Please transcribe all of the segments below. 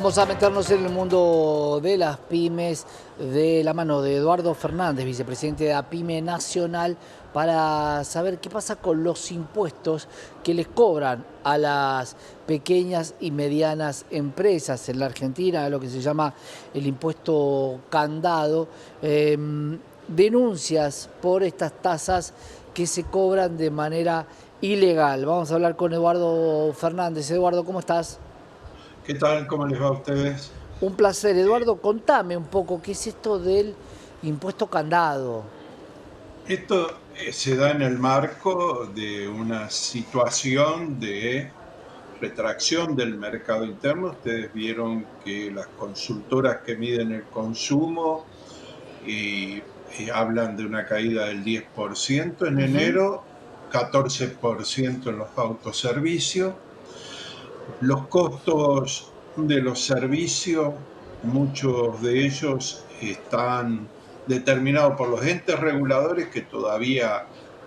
Vamos a meternos en el mundo de las pymes de la mano de Eduardo Fernández, vicepresidente de APYME Nacional, para saber qué pasa con los impuestos que les cobran a las pequeñas y medianas empresas en la Argentina, lo que se llama el impuesto candado. Denuncias por estas tasas que se cobran de manera ilegal. Vamos a hablar con Eduardo Fernández. Eduardo, ¿cómo estás? ¿Qué tal? ¿Cómo les va a ustedes? Un placer, Eduardo. Contame un poco qué es esto del impuesto candado. Esto se da en el marco de una situación de retracción del mercado interno. Ustedes vieron que las consultoras que miden el consumo y hablan de una caída del 10% en Ujú. enero, 14% en los autoservicios. Los costos de los servicios, muchos de ellos están determinados por los entes reguladores que todavía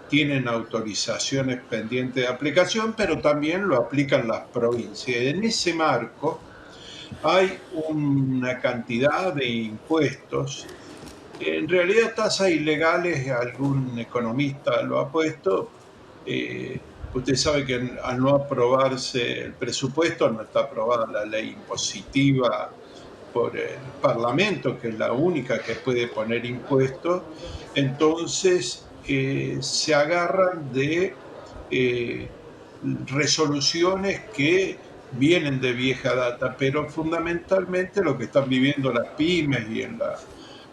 tienen autorizaciones pendientes de aplicación, pero también lo aplican las provincias. En ese marco hay una cantidad de impuestos, en realidad tasas ilegales, algún economista lo ha puesto. Usted sabe que al no aprobarse el presupuesto, no está aprobada la ley impositiva por el Parlamento, que es la única que puede poner impuestos. Entonces se agarran de eh, resoluciones que vienen de vieja data, pero fundamentalmente lo que están viviendo las pymes y en las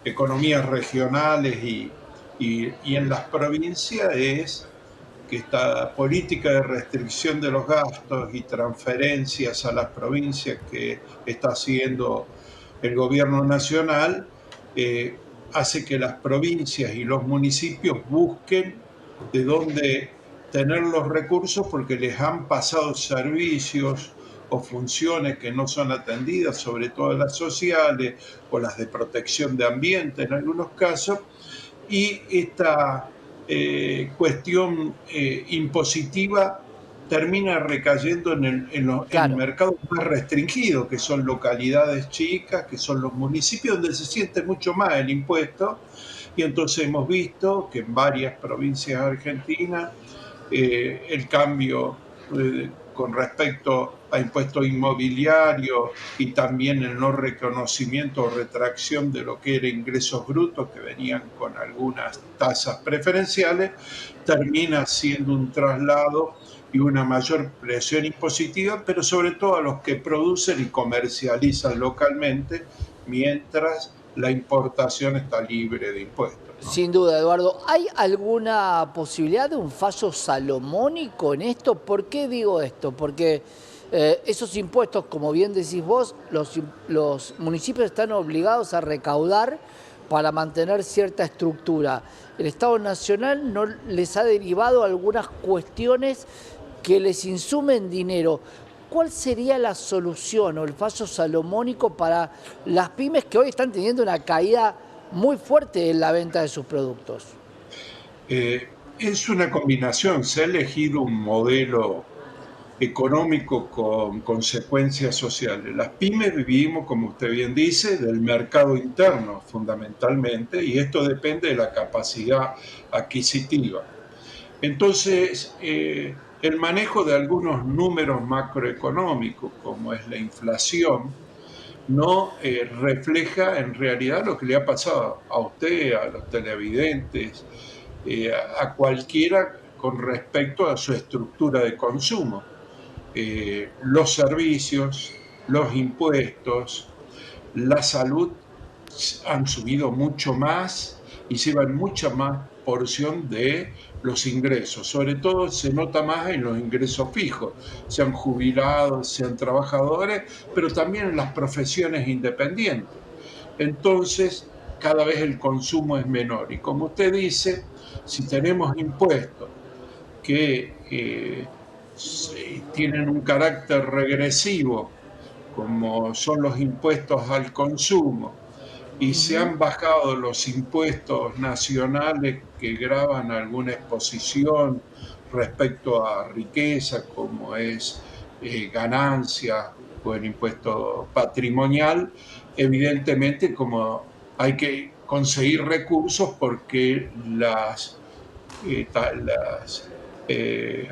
economías regionales y en las provincias es que esta política de restricción de los gastos y transferencias a las provincias que está haciendo el gobierno nacional hace que las provincias y los municipios busquen de dónde tener los recursos porque les han pasado servicios o funciones que no son atendidas, sobre todo las sociales o las de protección de ambiente en algunos casos, y esta cuestión impositiva termina recayendo en Claro. mercados más restringidos, que son localidades chicas, que son los municipios donde se siente mucho más el impuesto, y entonces hemos visto que en varias provincias argentinas el cambio con respecto a impuestos inmobiliarios y también el no reconocimiento o retracción de lo que era ingresos brutos que venían con algunas tasas preferenciales, termina siendo un traslado y una mayor presión impositiva, pero sobre todo a los que producen y comercializan localmente, mientras la importación está libre de impuestos, ¿no? Sin duda, Eduardo. ¿Hay alguna posibilidad de un fallo salomónico en esto? ¿Por qué digo esto? Porque esos impuestos, como bien decís vos, los municipios están obligados a recaudar para mantener cierta estructura. El Estado Nacional no les ha derivado algunas cuestiones que les insumen dinero. ¿Cuál sería la solución o el fallo salomónico para las pymes que hoy están teniendo una caída muy fuerte en la venta de sus productos? Es una combinación, se ha elegido un modelo económico con consecuencias sociales. Las pymes vivimos, como usted bien dice, del mercado interno fundamentalmente, y esto depende de la capacidad adquisitiva. Entonces, el manejo de algunos números macroeconómicos, como es la inflación, no refleja en realidad lo que le ha pasado a usted, a los televidentes, a cualquiera con respecto a su estructura de consumo. Los servicios, los impuestos, la salud han subido mucho más y llevan mucha más porción de los ingresos. Sobre todo se nota más en los ingresos fijos, sean jubilados, sean trabajadores, pero también en las profesiones independientes. Entonces, cada vez el consumo es menor. Y como usted dice, si tenemos impuestos que tienen un carácter regresivo, como son los impuestos al consumo, y se Ujú. han bajado los impuestos nacionales que graban alguna exposición respecto a riqueza, como es ganancias o el impuesto patrimonial, evidentemente como hay que conseguir recursos porque las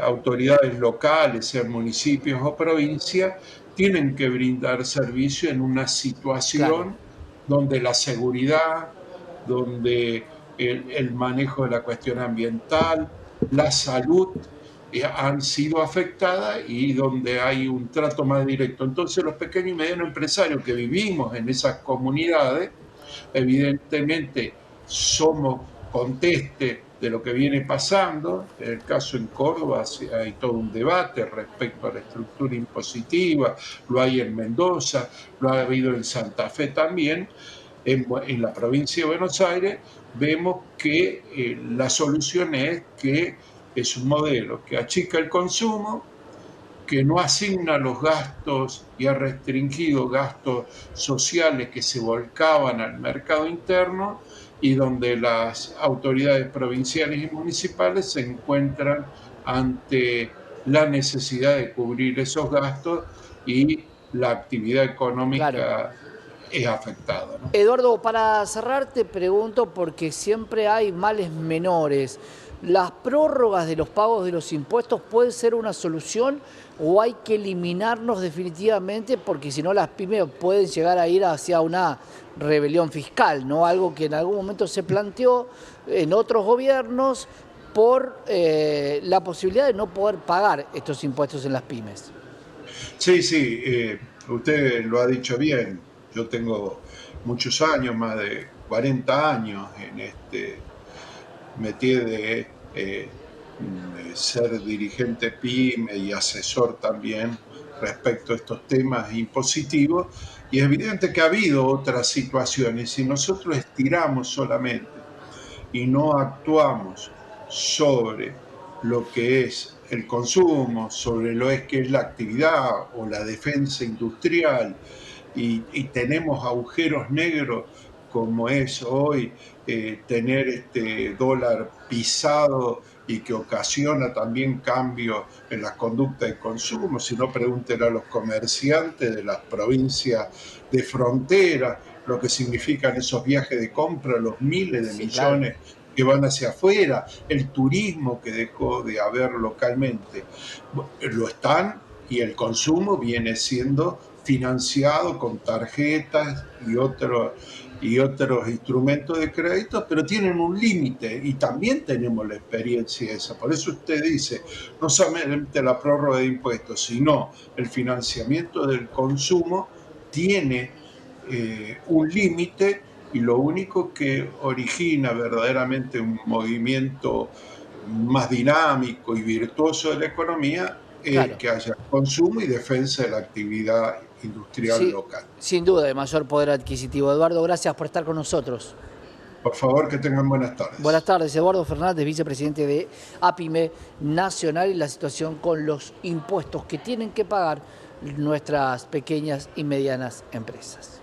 autoridades locales, sean municipios o provincias, tienen que brindar servicio en una Claro, situación donde la seguridad, donde el manejo de la cuestión ambiental, la salud han sido afectadas y donde hay un trato más directo. Entonces los pequeños y medianos empresarios que vivimos en esas comunidades, evidentemente somos conteste de lo que viene pasando. En el caso en Córdoba hay todo un debate respecto a la estructura impositiva, lo hay en Mendoza, lo ha habido en Santa Fe también. En la provincia de Buenos Aires vemos que la solución es que es un modelo que achica el consumo, que no asigna los gastos y ha restringido gastos sociales que se volcaban al mercado interno y donde las autoridades provinciales y municipales se encuentran ante la necesidad de cubrir esos gastos y la actividad claro. económica es afectada, ¿no? Eduardo, para cerrar te pregunto, porque siempre hay males menores. ¿Las prórrogas de los pagos de los impuestos pueden ser una solución o hay que eliminarnos definitivamente porque si no las pymes pueden llegar a ir hacia una rebelión fiscal, ¿no? Algo que en algún momento se planteó en otros gobiernos por la posibilidad de no poder pagar estos impuestos en las pymes? Sí, sí, usted lo ha dicho bien. Yo tengo muchos años, más de 40 años en este métier de ser dirigente PYME y asesor también respecto a estos temas impositivos. Y es evidente que ha habido otras situaciones. Si nosotros estiramos solamente y no actuamos sobre lo que es el consumo, sobre lo que es la actividad o la defensa industrial, y tenemos agujeros negros como es hoy tener este dólar pisado y que ocasiona también cambios en las conductas de consumo, si no pregúntenle a los comerciantes de las provincias de frontera lo que significan esos viajes de compra, los miles de Sí, claro. millones que van hacia afuera, el turismo que dejó de haber localmente. Lo están y el consumo viene siendo financiado con tarjetas y otros instrumentos de crédito, pero tienen un límite y también tenemos la experiencia esa. Por eso usted dice, no solamente la prórroga de impuestos, sino el financiamiento del consumo tiene un límite y lo único que origina verdaderamente un movimiento más dinámico y virtuoso de la economía es Claro. que haya consumo y defensa de la actividad industrial Sí, local. sin duda, de mayor poder adquisitivo. Eduardo, gracias por estar con nosotros. Por favor, que tengan buenas Buenas tardes. tardes, Eduardo Fernández, vicepresidente de APIME Nacional, y la situación con los impuestos que tienen que pagar nuestras pequeñas y medianas empresas.